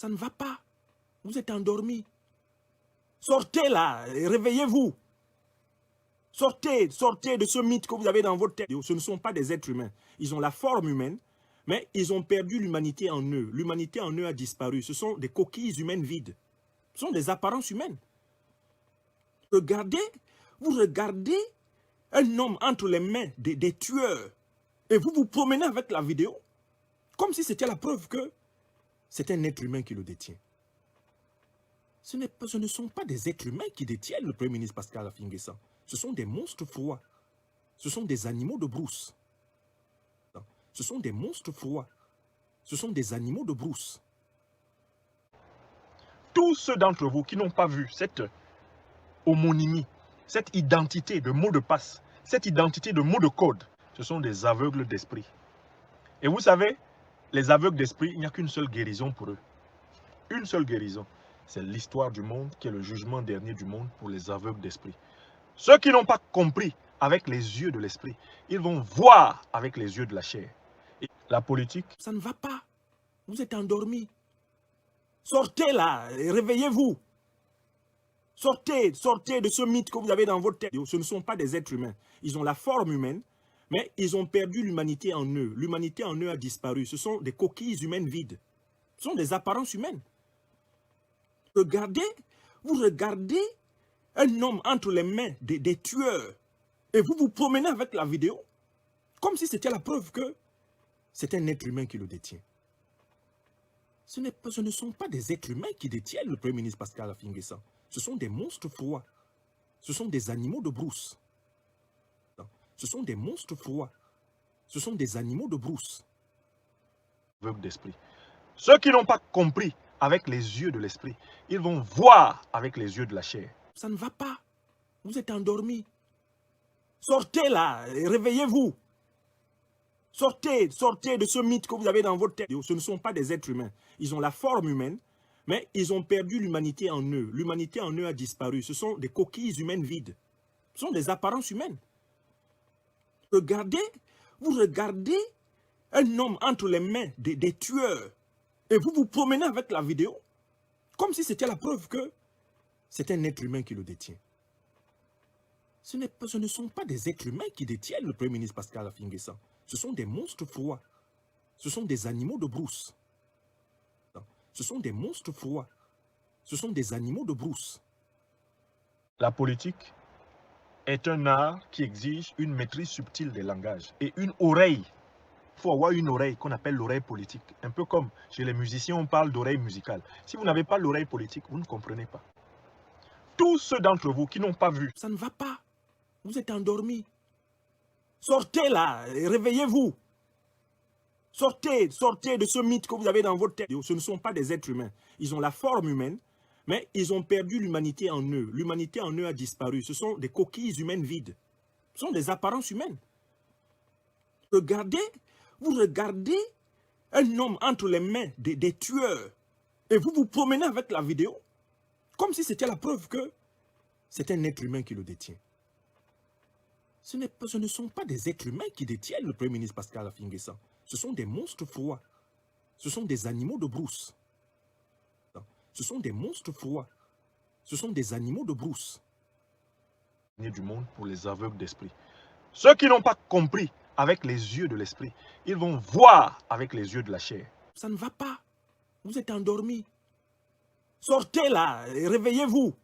Ça ne va pas. Vous êtes endormi. Sortez là, réveillez-vous. Sortez, sortez de ce mythe que vous avez dans votre tête. Ce ne sont pas des êtres humains. Ils ont la forme humaine, mais ils ont perdu l'humanité en eux. L'humanité en eux a disparu. Ce sont des coquilles humaines vides. Ce sont des apparences humaines. Vous regardez un homme entre les mains des tueurs et vous vous promenez avec la vidéo comme si c'était la preuve que c'est un être humain qui le détient. Ce ne sont pas des êtres humains qui détiennent le Premier ministre Pascal Affi N'Guessan. Ce sont des monstres froids. Ce sont des animaux de brousse. Ce sont des monstres froids. Ce sont des animaux de brousse. Tous ceux d'entre vous qui n'ont pas vu cette homonymie, cette identité de mot de passe, cette identité de mot de code, ce sont des aveugles d'esprit. Et vous savez, les aveugles d'esprit, il n'y a qu'une seule guérison pour eux. Une seule guérison. C'est l'histoire du monde qui est le jugement dernier du monde pour les aveugles d'esprit. Ceux qui n'ont pas compris avec les yeux de l'esprit, ils vont voir avec les yeux de la chair. Et la politique, ça ne va pas. Vous êtes endormi. Sortez là, réveillez-vous. Sortez, sortez de ce mythe que vous avez dans votre tête. Ce ne sont pas des êtres humains. Ils ont la forme humaine, mais ils ont perdu l'humanité en eux. L'humanité en eux a disparu. Ce sont des coquilles humaines vides. Ce sont des apparences humaines. Vous regardez un homme entre les mains des tueurs et vous vous promenez avec la vidéo comme si c'était la preuve que c'est un être humain qui le détient. Ce ne sont pas des êtres humains qui détiennent le Premier ministre Pascal Affi N'Guessan. Ce sont des monstres froids. Ce sont des animaux de brousse. Ce sont des monstres froids. Ce sont des animaux de brousse. Aveugles d'esprit. Ceux qui n'ont pas compris avec les yeux de l'esprit, ils vont voir avec les yeux de la chair. Ça ne va pas. Vous êtes endormi. Sortez là, réveillez-vous. Sortez, sortez de ce mythe que vous avez dans votre tête. Ce ne sont pas des êtres humains. Ils ont la forme humaine, mais ils ont perdu l'humanité en eux. L'humanité en eux a disparu. Ce sont des coquilles humaines vides. Ce sont des apparences humaines. Vous regardez un homme entre les mains des tueurs et vous vous promenez avec la vidéo comme si c'était la preuve que c'est un être humain qui le détient. Ce ne sont pas des êtres humains qui détiennent le Premier ministre Pascal Affi N'Guessan. Ce sont des monstres froids. Ce sont des animaux de brousse. Ce sont des monstres froids. Ce sont des animaux de brousse. La politique est un art qui exige une maîtrise subtile des langages et une oreille. Il faut avoir une oreille qu'on appelle l'oreille politique. Un peu comme chez les musiciens, on parle d'oreille musicale. Si vous n'avez pas l'oreille politique, vous ne comprenez pas. Tous ceux d'entre vous qui n'ont pas vu, ça ne va pas. Vous êtes endormi. Sortez là, réveillez-vous. Sortez, sortez de ce mythe que vous avez dans votre tête. Ce ne sont pas des êtres humains. Ils ont la forme humaine, mais ils ont perdu l'humanité en eux. L'humanité en eux a disparu. Ce sont des coquilles humaines vides. Ce sont des apparences humaines. Vous regardez un homme entre les mains des tueurs et vous vous promenez avec la vidéo comme si c'était la preuve que c'est un être humain qui le détient. Ce ne sont pas des êtres humains qui détiennent le Premier ministre Pascal Affi N'Guessan. Ce sont des monstres froids. Ce sont des animaux de brousse. Ce sont des monstres froids. Ce sont des animaux de brousse. Du monde pour les aveugles d'esprit. Ceux qui n'ont pas compris avec les yeux de l'esprit, ils vont voir avec les yeux de la chair. Ça ne va pas. Vous êtes endormi. Sortez là, réveillez-vous.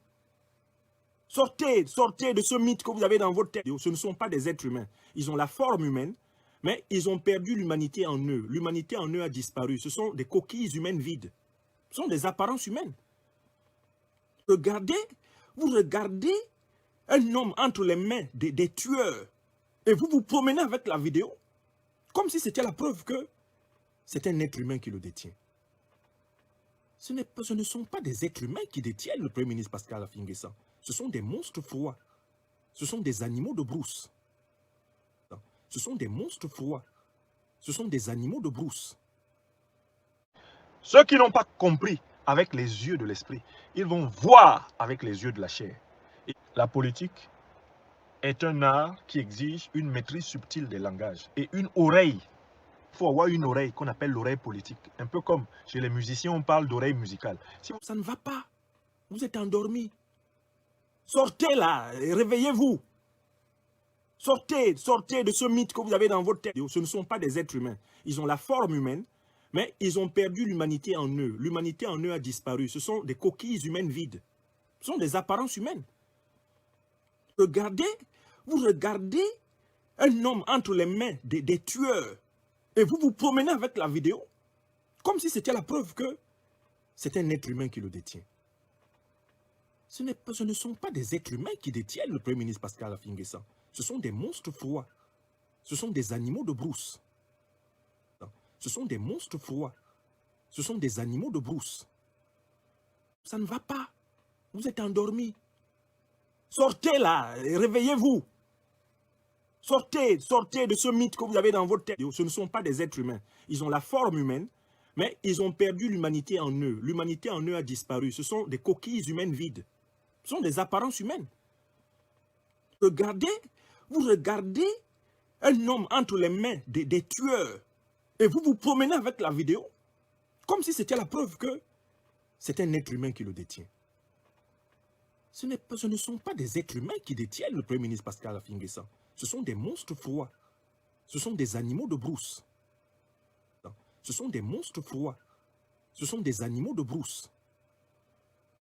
Sortez, sortez de ce mythe que vous avez dans votre tête. Ce ne sont pas des êtres humains. Ils ont la forme humaine, mais ils ont perdu l'humanité en eux. L'humanité en eux a disparu. Ce sont des coquilles humaines vides. Ce sont des apparences humaines. Vous regardez un homme entre les mains des tueurs et vous vous promenez avec la vidéo comme si c'était la preuve que c'est un être humain qui le détient. Ce ne sont pas des êtres humains qui détiennent le Premier ministre Pascal Affi N'Guessan. Ce sont des monstres froids. Ce sont des animaux de brousse. Ce sont des monstres froids. Ce sont des animaux de brousse. Ceux qui n'ont pas compris avec les yeux de l'esprit, ils vont voir avec les yeux de la chair. Et la politique est un art qui exige une maîtrise subtile des langages et une oreille. faut avoir une oreille qu'on appelle l'oreille politique. Un peu comme chez les musiciens, on parle d'oreille musicale. Si Ça ne va pas. Vous êtes endormi. Sortez là, et réveillez-vous. Sortez, sortez de ce mythe que vous avez dans votre tête. Ce ne sont pas des êtres humains. Ils ont la forme humaine, mais ils ont perdu l'humanité en eux. L'humanité en eux a disparu. Ce sont des coquilles humaines vides. Ce sont des apparences humaines. Vous regardez un homme entre les mains des tueurs et vous vous promenez avec la vidéo comme si c'était la preuve que c'est un être humain qui le détient. Ce ne sont pas des êtres humains qui détiennent le Premier ministre Pascal Affi N'Guessan. Ce sont des monstres froids. Ce sont des animaux de brousse. Ce sont des monstres froids. Ce sont des animaux de brousse. Ça ne va pas. Vous êtes endormi. Sortez là, et réveillez-vous. Sortez, sortez de ce mythe que vous avez dans votre tête. Ce ne sont pas des êtres humains. Ils ont la forme humaine, mais ils ont perdu l'humanité en eux. L'humanité en eux a disparu. Ce sont des coquilles humaines vides. Ce sont des apparences humaines. Vous regardez un homme entre les mains des tueurs et vous vous promenez avec la vidéo comme si c'était la preuve que c'est un être humain qui le détient. Ce ne sont pas des êtres humains qui détiennent le Premier ministre Pascal Affi N'Guessan. Ce sont des monstres froids. Ce sont des animaux de brousse. Ce sont des monstres froids. Ce sont des animaux de brousse.